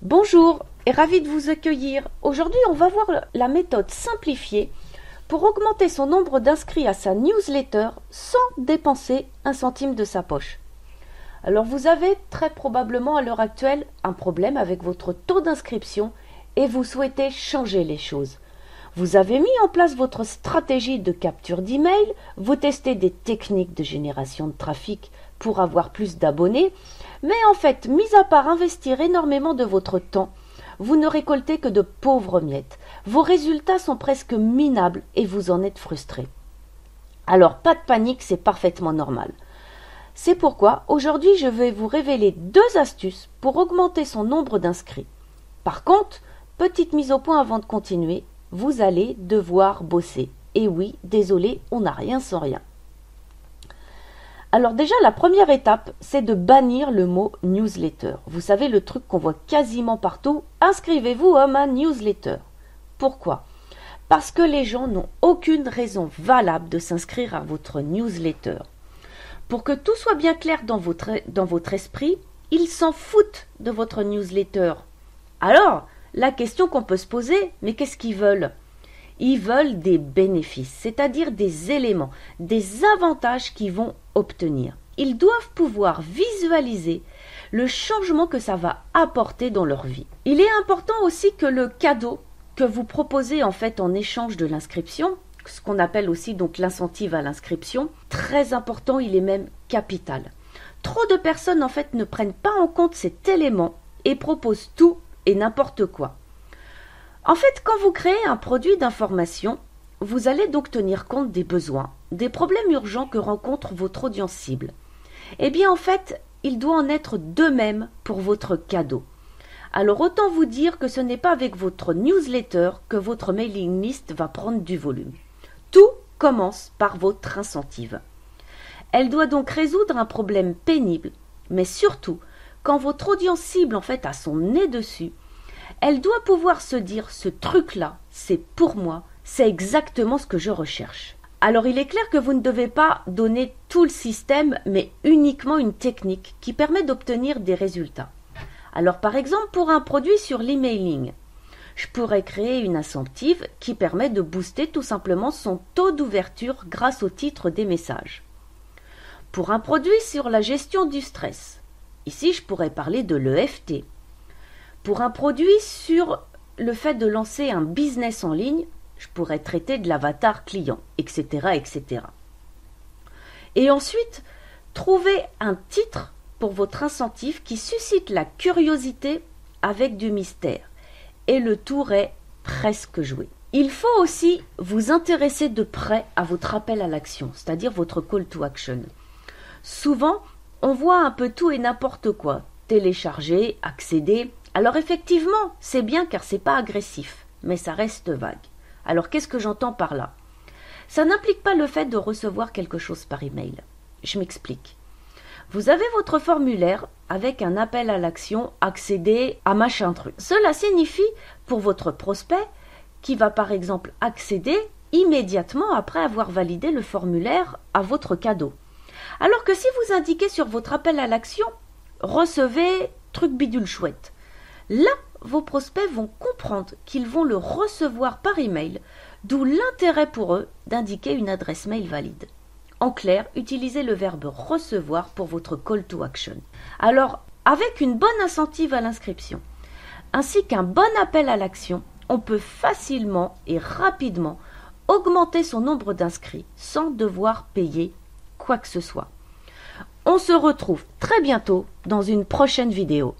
Bonjour et ravi de vous accueillir. Aujourd'hui, on va voir la méthode simplifiée pour augmenter son nombre d'inscrits à sa newsletter sans dépenser un centime de sa poche. Alors vous avez très probablement à l'heure actuelle un problème avec votre taux d'inscription et vous souhaitez changer les choses. Vous avez mis en place votre stratégie de capture d'email, vous testez des techniques de génération de trafic pour avoir plus d'abonnés, mais en fait, mis à part investir énormément de votre temps, vous ne récoltez que de pauvres miettes. Vos résultats sont presque minables et vous en êtes frustré. Alors, pas de panique, c'est parfaitement normal. C'est pourquoi, aujourd'hui, je vais vous révéler 2 astuces pour augmenter son nombre d'inscrits. Par contre, petite mise au point avant de continuer, vous allez devoir bosser. Et oui, désolé, on n'a rien sans rien. Alors déjà, la première étape, c'est de bannir le mot newsletter. Vous savez, le truc qu'on voit quasiment partout, inscrivez-vous à ma newsletter. Pourquoi ? Parce que les gens n'ont aucune raison valable de s'inscrire à votre newsletter. Pour que tout soit bien clair dans votre esprit, ils s'en foutent de votre newsletter. Alors, la question qu'on peut se poser, mais qu'est-ce qu'ils veulent ? Ils veulent des bénéfices, c'est-à-dire des éléments, des avantages qu'ils vont obtenir. Ils doivent pouvoir visualiser le changement que ça va apporter dans leur vie. Il est important aussi que le cadeau que vous proposez en fait en échange de l'inscription, ce qu'on appelle aussi donc l'incentive à l'inscription, très important, il est même capital. Trop de personnes en fait ne prennent pas en compte cet élément et proposent tout et n'importe quoi. En fait, quand vous créez un produit d'information, vous allez donc tenir compte des besoins, des problèmes urgents que rencontre votre audience cible. Eh bien, en fait, il doit en être de même pour votre cadeau. Alors, autant vous dire que ce n'est pas avec votre newsletter que votre mailing list va prendre du volume. Tout commence par votre incentive. Elle doit donc résoudre un problème pénible, mais surtout, quand votre audience cible en fait a son nez dessus, elle doit pouvoir se dire « ce truc-là, c'est pour moi, c'est exactement ce que je recherche ». Alors il est clair que vous ne devez pas donner tout le système, mais uniquement une technique qui permet d'obtenir des résultats. Alors par exemple, pour un produit sur l'emailing, je pourrais créer une incentive qui permet de booster tout simplement son taux d'ouverture grâce au titre des messages. Pour un produit sur la gestion du stress, ici je pourrais parler de l'EFT. Pour un produit sur le fait de lancer un business en ligne, je pourrais traiter de l'avatar client, etc., etc. Et ensuite, trouvez un titre pour votre incentive qui suscite la curiosité avec du mystère. Et le tour est presque joué. Il faut aussi vous intéresser de près à votre appel à l'action, c'est-à-dire votre call to action. Souvent, on voit un peu tout et n'importe quoi. Télécharger, accéder. Alors effectivement, c'est bien car c'est pas agressif, mais ça reste vague. Alors qu'est-ce que j'entends par là ? Ça n'implique pas le fait de recevoir quelque chose par email. Je m'explique. Vous avez votre formulaire avec un appel à l'action, accéder à machin truc. Cela signifie pour votre prospect qui va par exemple accéder immédiatement après avoir validé le formulaire à votre cadeau. Alors que si vous indiquez sur votre appel à l'action, recevez truc bidule chouette. Là, vos prospects vont comprendre qu'ils vont le recevoir par email, d'où l'intérêt pour eux d'indiquer une adresse mail valide. En clair, utilisez le verbe recevoir pour votre call to action. Alors, avec une bonne incentive à l'inscription, ainsi qu'un bon appel à l'action, on peut facilement et rapidement augmenter son nombre d'inscrits sans devoir payer quoi que ce soit. On se retrouve très bientôt dans une prochaine vidéo.